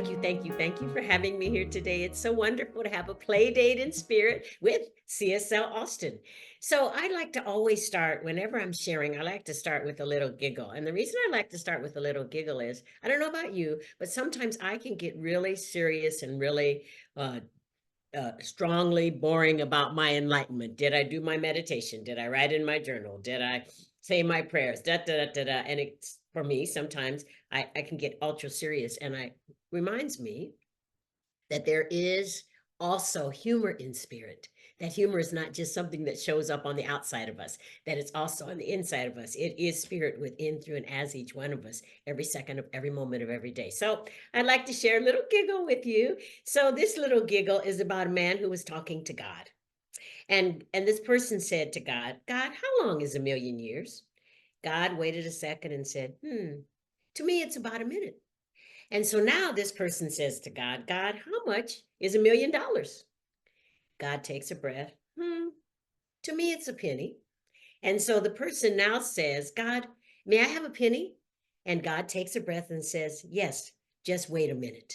thank you for having me here today. It's so wonderful to have a play date in spirit with CSL Austin. So I like to always start, whenever I'm sharing, I like to start with a little giggle. And the reason I like to start with a little giggle is, I don't know about you, but sometimes I can get really serious and really uh, strongly boring about my enlightenment. Did I do my meditation? Did I write in my journal? Did I say my prayers? Da, da, da, da, da. And it's, for me, sometimes I can get ultra serious, and it reminds me that there is also humor in spirit. That humor is not just something that shows up on the outside of us, that it's also on the inside of us. It is spirit within, through, and as each one of us, every second of every moment of every day. So I'd like to share a little giggle with you. So this little giggle is about a man who was talking to God. And this person said to God, God, how long is a million years? God waited a second and said, to me, it's about a minute. And so now this person says to God, God, how much is $1,000,000? God takes a breath. To me, it's a penny. And so the person now says, God, may I have a penny? And God takes a breath and says, yes, just wait a minute.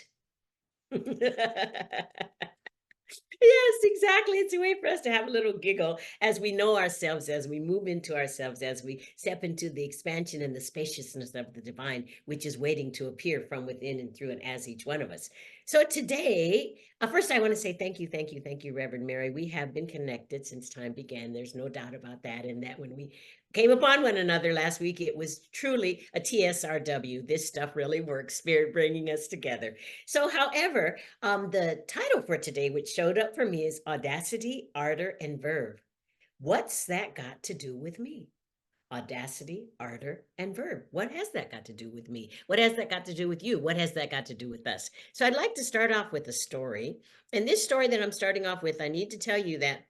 Yes, exactly. It's a way for us to have a little giggle as we know ourselves, as we move into ourselves, as we step into the expansion and the spaciousness of the divine, which is waiting to appear from within and through and as each one of us. So today, first I want to say thank you, Reverend Mary. We have been connected since time began. There's no doubt about that. And that when we came upon one another last week, it was truly a TSRW. This stuff really works, spirit bringing us together. So, however, the title for today, which showed up for me, is Audacity, Ardor, and Verve. What's that got to do with me? Audacity, ardor, and verve. What has that got to do with me? What has that got to do with you? What has that got to do with us? So I'd like to start off with a story. And this story that I'm starting off with, I need to tell you that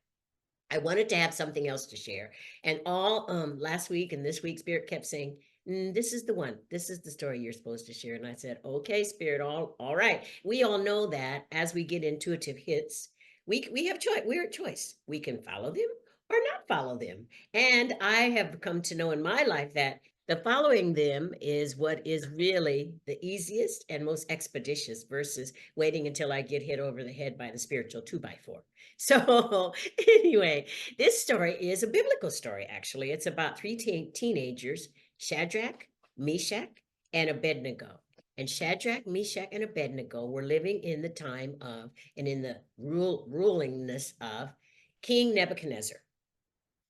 I wanted to have something else to share. And all last week and this week, Spirit kept saying, this is the one. This is the story you're supposed to share. And I said, okay, Spirit, all right. We all know that as we get intuitive hits, we have choice. We're at choice. We can follow them or not follow them. And I have come to know in my life that the following them is what is really the easiest and most expeditious versus waiting until I get hit over the head by the spiritual 2x4. So anyway, this story is a biblical story, actually. It's about three teenagers, Shadrach, Meshach, and Abednego. And Shadrach, Meshach, and Abednego were living in the time of and in the rulingness of King Nebuchadnezzar.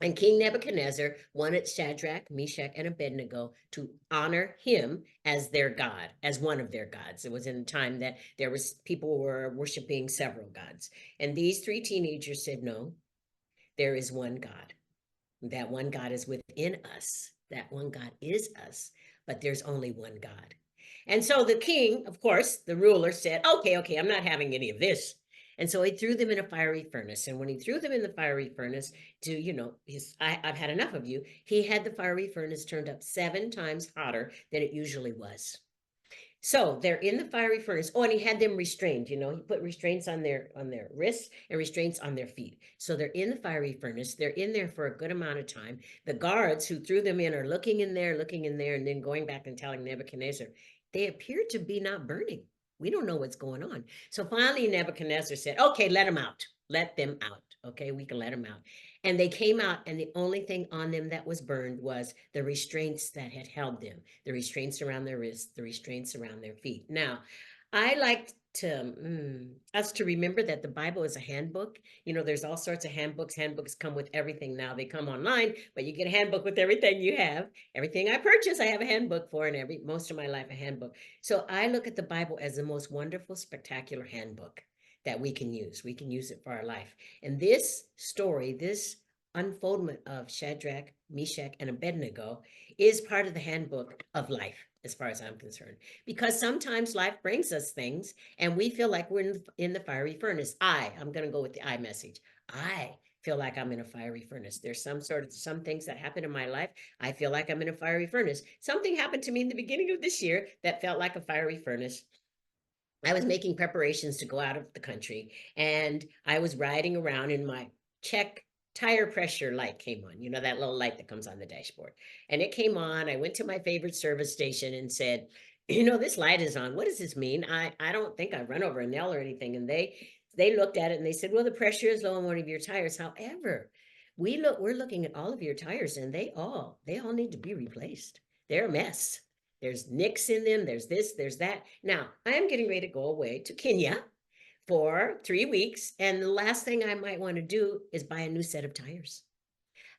And King Nebuchadnezzar wanted Shadrach, Meshach, and Abednego to honor him as their God, as one of their gods. It was in a time that people were worshiping several gods. And these three teenagers said, no, there is one God. That one God is within us. That one God is us, but there's only one God. And so the king, of course, the ruler said, okay, I'm not having any of this. And so he threw them in a fiery furnace. And when he threw them in the fiery furnace I've had enough of you, he had the fiery furnace turned up 7 times hotter than it usually was. So they're in the fiery furnace. Oh, and he had them restrained. He put restraints on their wrists and restraints on their feet. So they're in the fiery furnace. They're in there for a good amount of time. The guards who threw them in are looking in there, and then going back and telling Nebuchadnezzar, they appear to be not burning. We don't know what's going on. So finally, Nebuchadnezzar said, okay, let them out. Let them out. Okay, we can let them out. And they came out, and the only thing on them that was burned was the restraints that had held them, the restraints around their wrists, the restraints around their feet. Now, I like to us to remember that the Bible is a handbook. There's all sorts of handbooks. Handbooks come with everything now. They come online, but you get a handbook with everything you have. Everything I purchase, I have a handbook for, and most of my life a handbook. So I look at the Bible as the most wonderful, spectacular handbook that we can use. We can use it for our life. And this story, this unfoldment of Shadrach, Meshach, and Abednego is part of the handbook of life, as far as I'm concerned. Because sometimes life brings us things and we feel like we're in the fiery furnace. I'm going to go with the I message. I feel like I'm in a fiery furnace. There's some things that happen in my life. I feel like I'm in a fiery furnace. Something happened to me in the beginning of this year that felt like a fiery furnace. I was making preparations to go out of the country, and I was riding around, and my check tire pressure light came on, that little light that comes on the dashboard. And it came on. I went to my favorite service station and said, this light is on. What does this mean? I don't think I run over a nail or anything. And they looked at it and they said, well, the pressure is low on one of your tires. However, we're looking at all of your tires and they all need to be replaced. They're a mess. There's nicks in them. There's this, there's that. Now, I am getting ready to go away to Kenya for 3 weeks. And the last thing I might want to do is buy a new set of tires.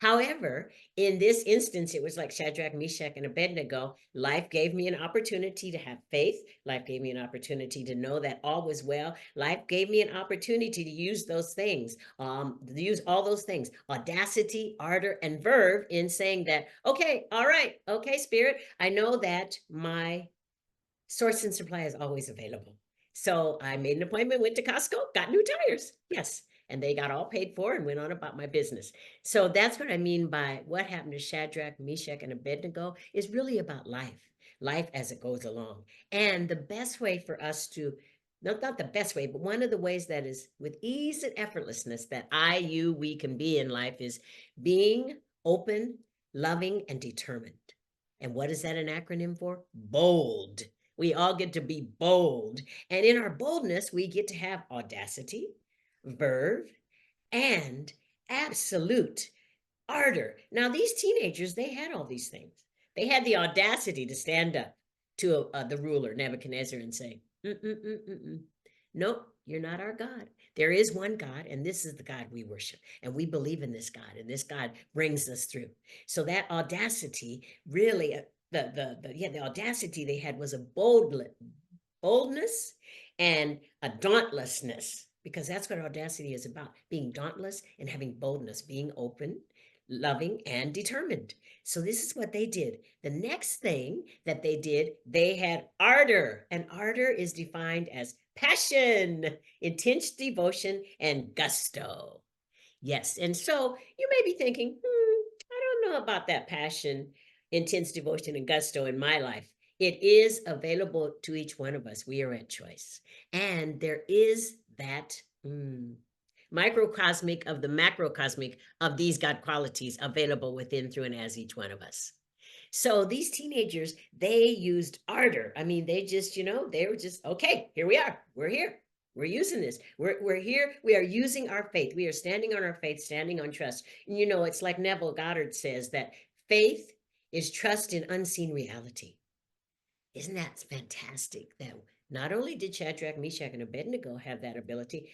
However, in this instance, it was like Shadrach, Meshach, and Abednego. Life gave me an opportunity to have faith. Life gave me an opportunity to know that all was well. Life gave me an opportunity to use those things, use all those things, audacity, ardor, and verve, in saying that, okay, all right, okay, Spirit, I know that my source and supply is always available. So I made an appointment, went to Costco, got new tires. Yes. And they got all paid for and went on about my business. So that's what I mean by what happened to Shadrach, Meshach, and Abednego is really about life as it goes along. And the best way for us to, not the best way, but one of the ways that is with ease and effortlessness that we can be in life is being open, loving, and determined. And what is that an acronym for? Bold. We all get to be bold. And in our boldness, we get to have audacity, verve, and absolute ardor. Now, these teenagers, they had all these things. They had the audacity to stand up to the ruler, Nebuchadnezzar, and say, nope, you're not our God. There is one God, and this is the God we worship. And we believe in this God, and this God brings us through. So that audacity really, the audacity they had was a boldness and a dauntlessness, because that's what audacity is about, being dauntless and having boldness, being open, loving, and determined. So this is what they did. The next thing that they did, they had ardor, and ardor is defined as passion, intense devotion, and gusto. Yes, and so you may be thinking, I don't know about that passion, intense devotion, and gusto in my life. It is available to each one of us. We are at choice. And there is that microcosmic of the macrocosmic of these God qualities available within, through, and as each one of us. So these teenagers, they used ardor. I mean, they just, they were just, okay, here we are. We're here. We're using this. We're here. We are using our faith. We are standing on our faith, standing on trust. And it's like Neville Goddard says that faith is trust in unseen reality. Isn't that fantastic? That not only did Shadrach, Meshach, and Abednego have that ability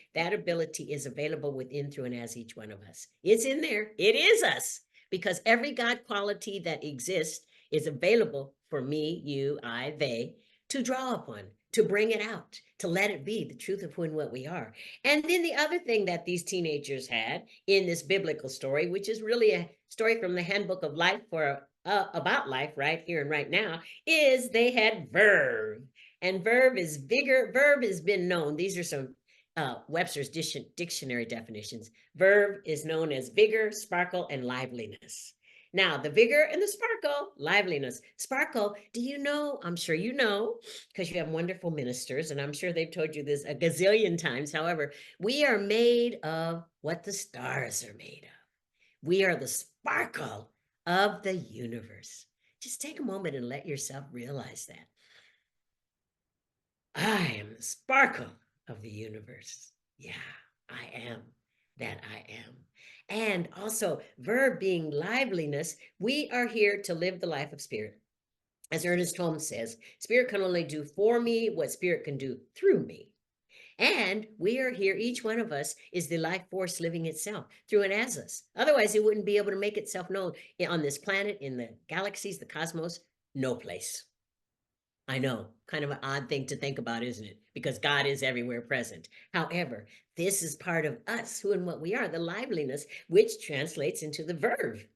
is available within, through, and as each one of us. It's in there. It is us. Because every God quality that exists is available for me, you, I, they, to draw upon, to bring it out, to let it be the truth of who and what we are. And then the other thing that these teenagers had in this biblical story, which is really a story from the Handbook of Life for about life right here and right now, is they had verve. And verve is vigor. Verve has been known. These are some Webster's dictionary definitions. Verve is known as vigor, sparkle, and liveliness. Now, the vigor and the sparkle, liveliness. Sparkle, do you know? I'm sure you know, because you have wonderful ministers, and I'm sure they've told you this a gazillion times. However, we are made of what the stars are made of. We are the sparkle of the universe. Just take a moment and let yourself realize that. I am the sparkle of the universe. Yeah, I am that I am. And also, verb being liveliness, we are here to live the life of spirit. As Ernest Holmes says, spirit can only do for me what spirit can do through me. And we are here, each one of us is the life force living itself through and as us. Otherwise, it wouldn't be able to make itself known on this planet, in the galaxies, the cosmos, no place. I know, kind of an odd thing to think about, isn't it? Because God is everywhere present. However, this is part of us, who and what we are, the liveliness, which translates into the verve.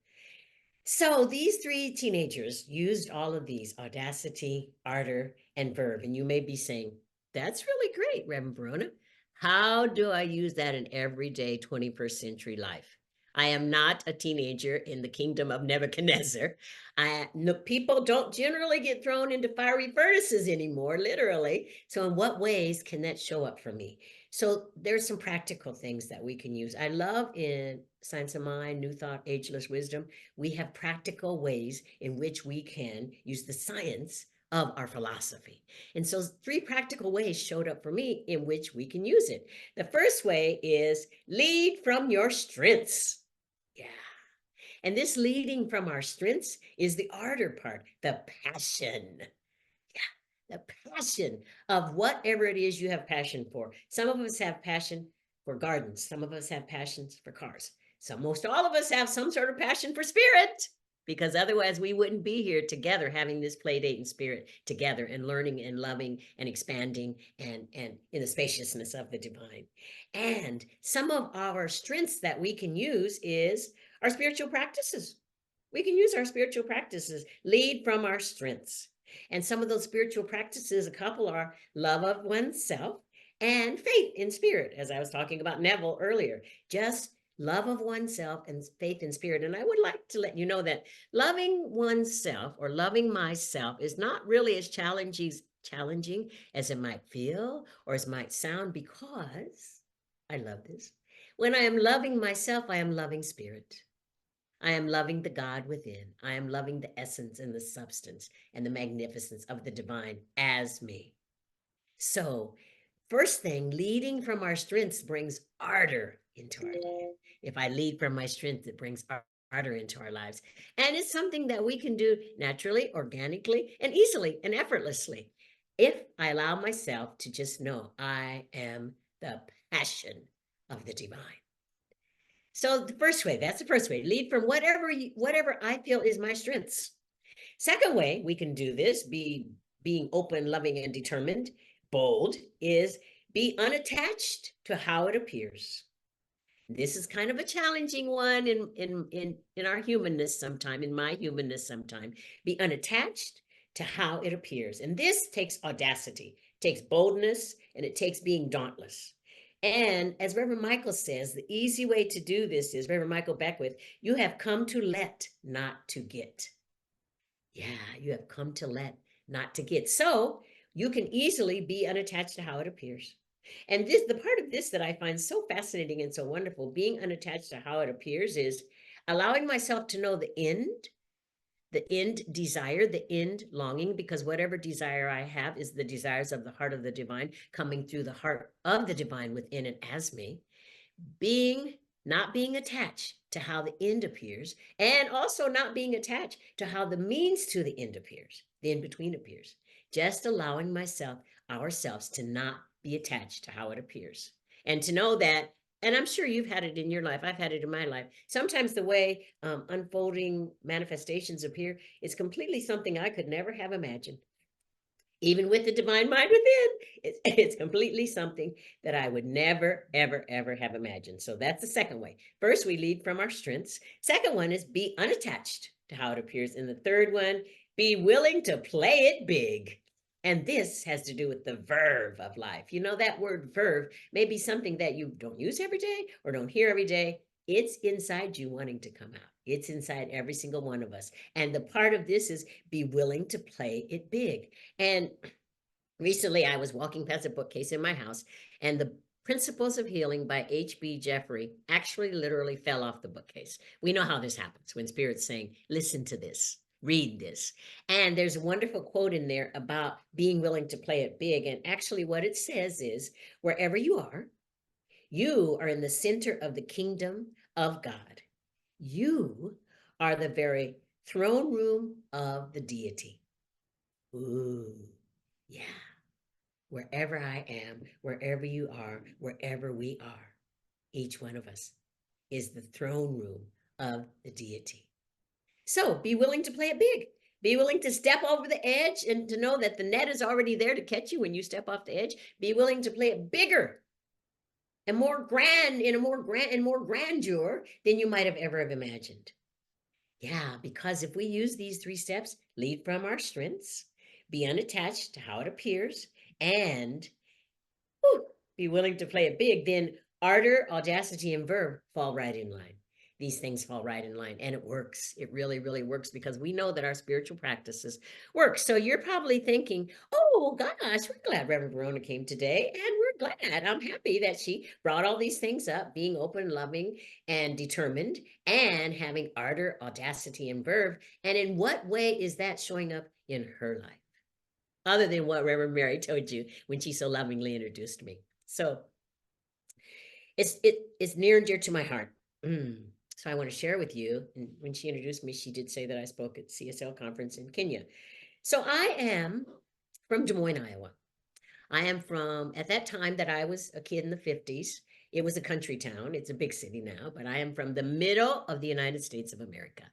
So these three teenagers used all of these: audacity, ardor, and verve. And you may be saying, that's really great, Reverend Verona. How do I use that in everyday 21st century life? I am not a teenager in the kingdom of Nebuchadnezzar. People don't generally get thrown into fiery furnaces anymore, literally. So in what ways can that show up for me? So there's some practical things that we can use. I love in Science of Mind, New Thought, Ageless Wisdom, we have practical ways in which we can use the science of our philosophy. And so 3 practical ways showed up for me in which we can use it. The first way is lead from your strengths. Yeah. And this leading from our strengths is the ardor part, the passion. Yeah, the passion of whatever it is you have passion for. Some of us have passion for gardens. Some of us have passions for cars. Most all of us have some sort of passion for spirit, because otherwise we wouldn't be here together having this play date in spirit together and learning and loving and expanding and in the spaciousness of the divine. And some of our strengths that we can use is our spiritual practices. We can use our spiritual practices, lead from our strengths. And some of those spiritual practices, a couple are love of oneself and faith in spirit, as I was talking about Neville earlier. Just love of oneself and faith in spirit. And I would like to let you know that loving oneself or loving myself is not really as challenging as it might feel or as it might sound, because I love this. When I am loving myself, I am loving spirit. I am loving the God within. I am loving the essence and the substance and the magnificence of the divine as me. So, first thing, leading from our strengths brings ardor into our life. If I lead from my strength, it brings ardor into our lives. And it's something that we can do naturally, organically, and easily and effortlessly if I allow myself to just know I am the passion of the divine. So the first way, that's the first way, lead from whatever I feel is my strengths. Second way we can do this, being open, loving, and determined, bold, is be unattached to how it appears. This is kind of a challenging one in our humanness sometime, in my humanness sometime. Be unattached to how it appears. And this takes audacity, takes boldness, and it takes being dauntless. And as Reverend Michael says, the easy way to do this is, Reverend Michael Beckwith, you have come to let, not to get. Yeah, you have come to let, not to get. So you can easily be unattached to how it appears. And the part of this that I find so fascinating and so wonderful, being unattached to how it appears, is allowing myself to know the end desire, the end longing, because whatever desire I have is the desires of the heart of the divine coming through the heart of the divine within and as me. Not being attached to how the end appears, and also not being attached to how the means to the end appears, the in-between appears. Just allowing ourselves to not be attached to how it appears. And to know that, and I'm sure you've had it in your life, I've had it in my life, sometimes the way unfolding manifestations appear is completely something I could never have imagined. Even with the divine mind within, it's completely something that I would never, ever, ever have imagined. So that's the second way. First, we lead from our strengths. Second one is be unattached to how it appears. And the third one, be willing to play it big. And this has to do with the verve of life. You know, that word verve may be something that you don't use every day or don't hear every day. It's inside you wanting to come out. It's inside every single one of us. And the part of this is be willing to play it big. And recently I was walking past a bookcase in my house, and the Principles of Healing by H.B. Jeffrey actually literally fell off the bookcase. We know how this happens when Spirit's saying, listen to this, read this. And there's a wonderful quote in there about being willing to play it big. And actually what it says is, wherever you are in the center of the kingdom of God. You are the very throne room of the deity. Ooh, yeah. Wherever I am, wherever you are, wherever we are, each one of us is the throne room of the deity. So be willing to play it big. Be willing to step over the edge and to know that the net is already there to catch you when you step off the edge. Be willing to play it bigger and more grand, in a more grandeur than you might have ever have imagined. Yeah, because if we use these 3 steps, lead from our strengths, be unattached to how it appears, and be willing to play it big, then ardor, audacity, and verve fall right in line. These things fall right in line, and it works. It really, really works, because we know that our spiritual practices work. So you're probably thinking, oh gosh, we're glad Reverend Verona came today, and we're glad. I'm happy that she brought all these things up, being open, loving, and determined, and having ardor, audacity, and verve. And in what way is that showing up in her life? other than what Reverend Mary told you when she so lovingly introduced me. So it's near and dear to my heart. So I want to share with you. And when she introduced me, she did say that I spoke at CSL conference in Kenya. So I am from Des Moines, Iowa. I am from, at that time that I was a kid in the 50s, it was a country town. It's a big city now, but I am from the middle of the United States of America.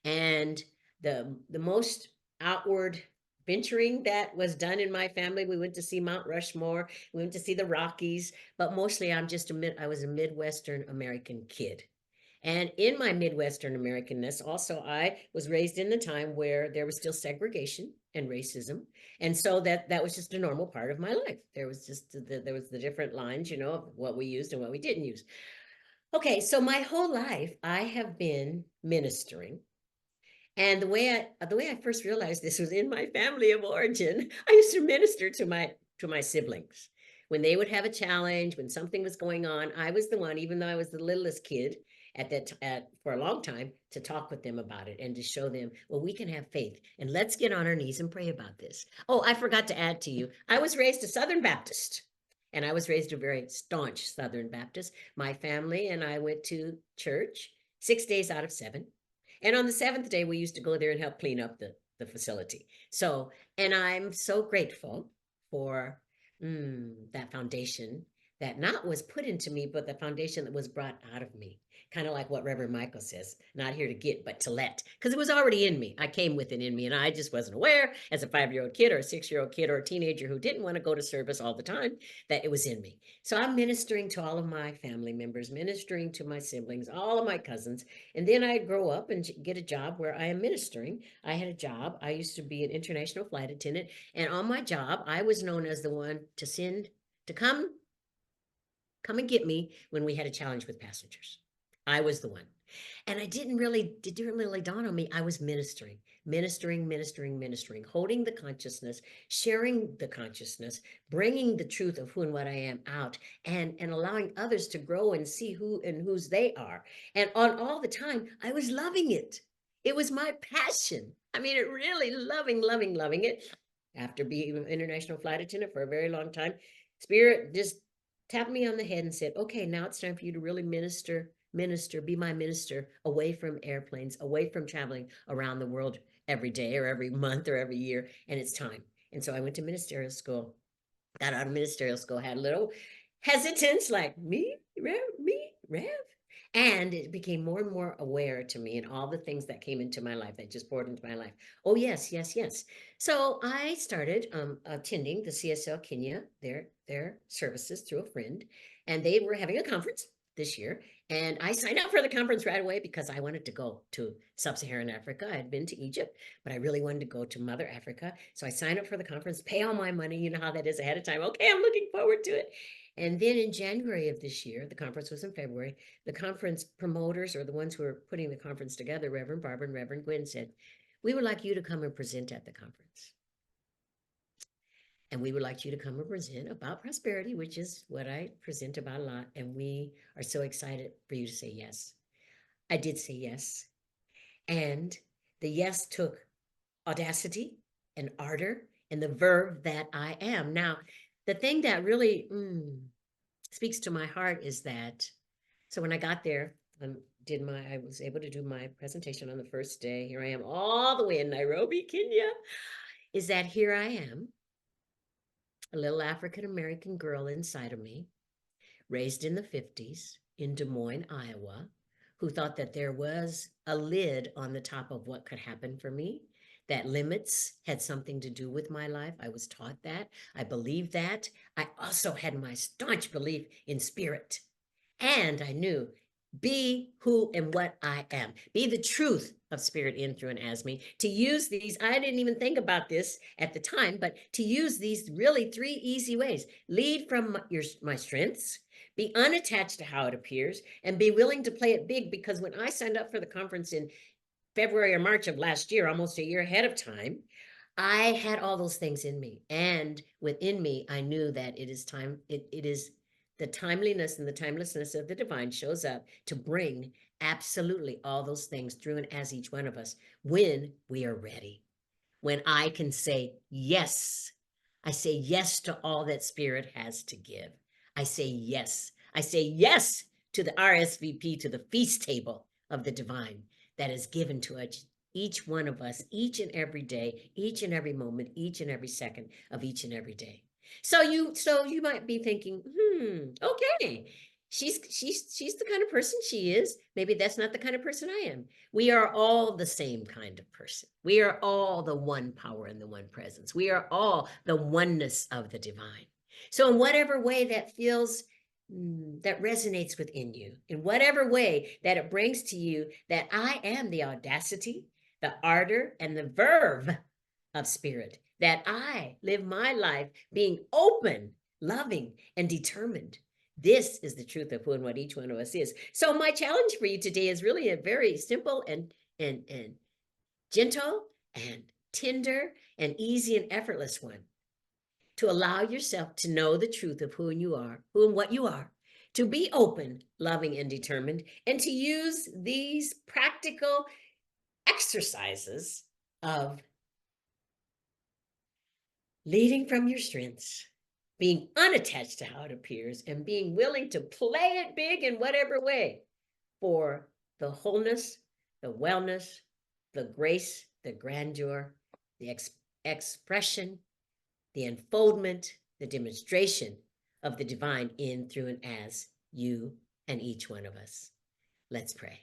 And the most outward venturing that was done in my family, we went to see Mount Rushmore, we went to see the Rockies, but mostly I was a Midwestern American kid. And in my Midwestern Americanness, also, I was raised in the time where there was still segregation and racism. And so that was just a normal part of my life. There was just there was the different lines, of what we used and what we didn't use. Okay, so my whole life I have been ministering. And the way I first realized this was in my family of origin. I used to minister to my siblings. When they would have a challenge, when something was going on, I was the one, even though I was the littlest kid for a long time, to talk with them about it and to show them, well, we can have faith and let's get on our knees and pray about this. Oh, I forgot to add to you, I was raised a Southern Baptist, and I was raised a very staunch Southern Baptist. My family and I went to church 6 days out of 7. And on the 7th day, we used to go there and help clean up the facility. So, and I'm so grateful for that foundation that not was put into me, but the foundation that was brought out of me. Kind of like what Reverend Michael says, not here to get, but to let, because it was already in me. I came with it in me, and I just wasn't aware as a 5-year-old kid or a 6-year-old kid or a teenager who didn't want to go to service all the time that it was in me. So I'm ministering to all of my family members, ministering to my siblings, all of my cousins. And then I grow up and get a job where I am ministering. I had a job. I used to be an international flight attendant. And on my job, I was known as the one to come and get me when we had a challenge with passengers. I was the one. And it didn't really dawn on me. I was ministering, holding the consciousness, sharing the consciousness, bringing the truth of who and what I am out, and allowing others to grow and see who and whose they are. And on all the time, I was loving it. It was my passion. I mean, it really loving it. After being an international flight attendant for a very long time, Spirit just tapped me on the head and said, okay, now it's time for you to really be my minister, away from airplanes, away from traveling around the world every day or every month or every year, and it's time. And so I went to ministerial school, got out of ministerial school, had a little hesitance, like, me, Rev? And it became more and more aware to me, and all the things that came into my life, that just poured into my life. Oh, yes. So I started attending the CSL Kenya, their services, through a friend, and they were having a conference this year. And I signed up for the conference right away because I wanted to go to sub-Saharan Africa. I had been to Egypt, but I really wanted to go to Mother Africa. So I signed up for the conference, pay all my money, you know how that is, ahead of time. Okay, I'm looking forward to it. And then in January of this year, the conference was in February, the conference promoters, or the ones who were putting the conference together, Reverend Barbara and Reverend Gwen, said, we would like you to come and present at the conference. And we would like you to come and present about prosperity, which is what I present about a lot. And we are so excited for you to say yes. I did say yes. And the yes took audacity and ardor and the verve that I am. Now, the thing that really speaks to my heart is that, so when I got there, I was able to do my presentation on the first day. Here I am all the way in Nairobi, Kenya, is that here I am, a little African-American girl inside of me, raised in the 50s in Des Moines, Iowa, who thought that there was a lid on the top of what could happen for me, that limits had something to do with my life. I was taught that. I believed that. I also had my staunch belief in spirit. And I knew, be who and what I am. Be the truth of spirit in, through, and as me. To use these, I didn't even think about this at the time, but to use these really 3 easy ways. Lead from my strengths, be unattached to how it appears, and be willing to play it big. Because when I signed up for the conference in February or March of last year, almost a year ahead of time, I had all those things in me. And within me, I knew that it is time, it is the timeliness and the timelessness of the divine shows up to bring absolutely all those things through and as each one of us when we are ready. When I can say yes I say yes to all that Spirit has to give. I say yes. I say yes to the RSVP, to the feast table of the divine that is given to us, each one of us, each and every day, each and every moment, each and every second of each and every day. So you might be thinking, okay, she's the kind of person she is. Maybe that's not the kind of person I am. We are all the same kind of person. We are all the one power and the one presence. We are all the oneness of the divine. So in whatever way that feels that resonates within you, in whatever way that it brings to you that I am the audacity, the ardor, and the verve of spirit, that I live my life being open, loving, and determined. This is the truth of who and what each one of us is. So my challenge for you today is really a very simple and gentle and tender and easy and effortless one. To allow yourself to know the truth of who you are, who and what you are, to be open, loving, and determined, and to use these practical exercises of leading from your strengths, being unattached to how it appears, and being willing to play it big in whatever way for the wholeness, the wellness, the grace, the grandeur, the expression, the unfoldment, the demonstration of the divine in, through, and as you and each one of us. Let's pray.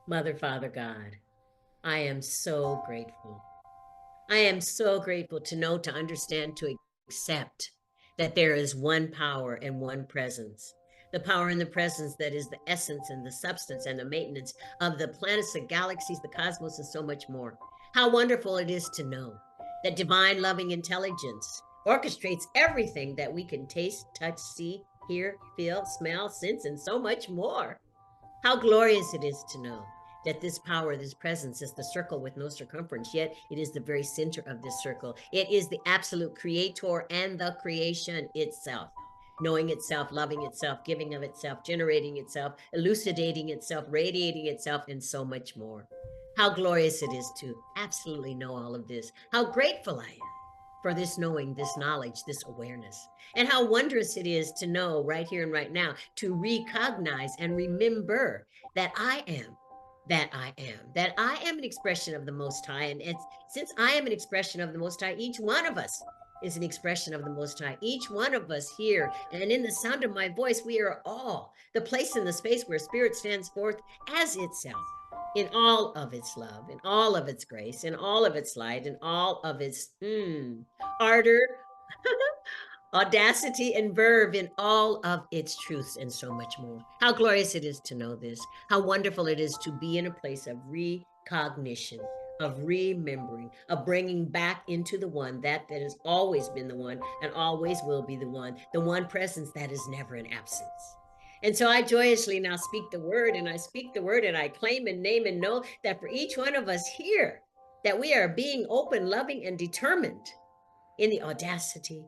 Mother, Father, God, I am so grateful. I am so grateful to know, to understand, to accept that there is one power and one presence. The power and the presence that is the essence and the substance and the maintenance of the planets, the galaxies, the cosmos, and so much more. How wonderful it is to know that divine loving intelligence orchestrates everything that we can taste, touch, see, hear, feel, smell, sense, and so much more. How glorious it is to know that this power, this presence is the circle with no circumference, yet it is the very center of this circle. It is the absolute creator and the creation itself, knowing itself, loving itself, giving of itself, generating itself, elucidating itself, radiating itself, and so much more. How glorious it is to absolutely know all of this. How grateful I am for this knowing, this knowledge, this awareness. And how wondrous it is to know right here and right now, to recognize and remember that I am, that I am, that I am an expression of the Most High. And since I am an expression of the Most High, each one of us is an expression of the Most High. Each one of us here, and in the sound of my voice, we are all the place and the space where Spirit stands forth as itself, in all of its love, in all of its grace, in all of its light, in all of its ardor, audacity, and verve, in all of its truths, and so much more. How glorious it is to know this. How wonderful it is to be in a place of recognition, of remembering, of bringing back into the one that has always been the one and always will be the one presence that is never in absence. And so I joyously now speak the word, and I speak the word, and I claim and name and know that for each one of us here, that we are being open, loving, and determined in the audacity,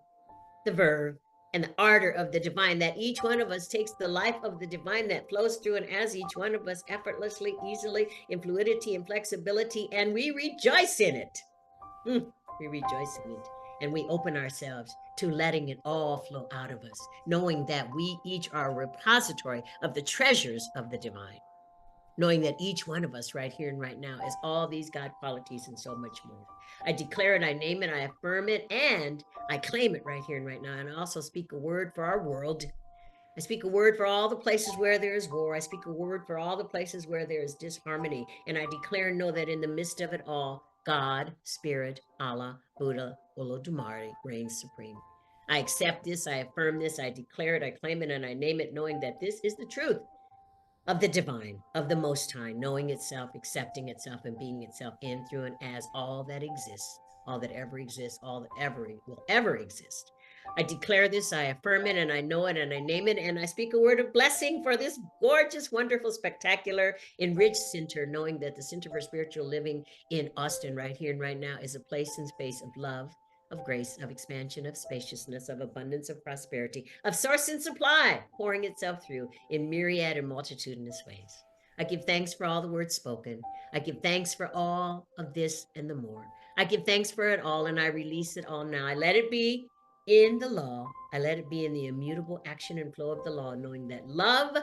the verve, and the ardor of the divine, that each one of us takes the life of the divine that flows through and as each one of us effortlessly, easily, in fluidity and flexibility, and we rejoice in it. We rejoice in it, and we open ourselves to letting it all flow out of us, knowing that we each are a repository of the treasures of the divine, knowing that each one of us right here and right now is all these God qualities and so much more. I declare it, I name it, I affirm it, and I claim it right here and right now. And I also speak a word for our world. I speak a word for all the places where there is war. I speak a word for all the places where there is disharmony. And I declare and know that in the midst of it all, God, Spirit, Allah, Buddha, Olodumare reigns supreme. I accept this, I affirm this, I declare it, I claim it, and I name it, knowing that this is the truth of the divine, of the Most High, knowing itself, accepting itself, and being itself in, through, and as all that exists, all that ever exists, all that ever will ever exist. I declare this, I affirm it, and I know it, and I name it, and I speak a word of blessing for this gorgeous, wonderful, spectacular, enriched center, knowing that the Center for Spiritual Living in Austin, right here and right now, is a place and space of love, of grace, of expansion, of spaciousness, of abundance, of prosperity, of source and supply, pouring itself through in myriad and multitudinous ways. I give thanks for all the words spoken. I give thanks for all of this and the more. I give thanks for it all, and I release it all now. I let it be in the law. I let it be in the immutable action and flow of the law, knowing that love,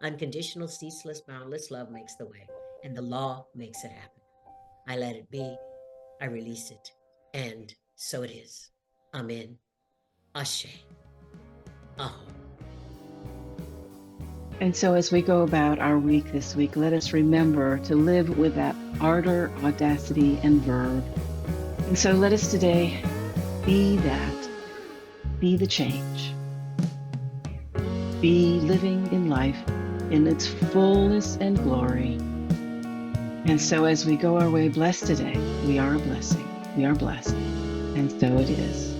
unconditional, ceaseless, boundless love makes the way, and the law makes it happen. I let it be. I release it. And so it is. Amen. Ashe. Aho. And so as we go about our week this week, let us remember to live with that ardor, audacity, and verve. And so let us today be that, be the change, be living in life in its fullness and glory. And so as we go our way blessed today, we are a blessing, we are blessed, and so it is.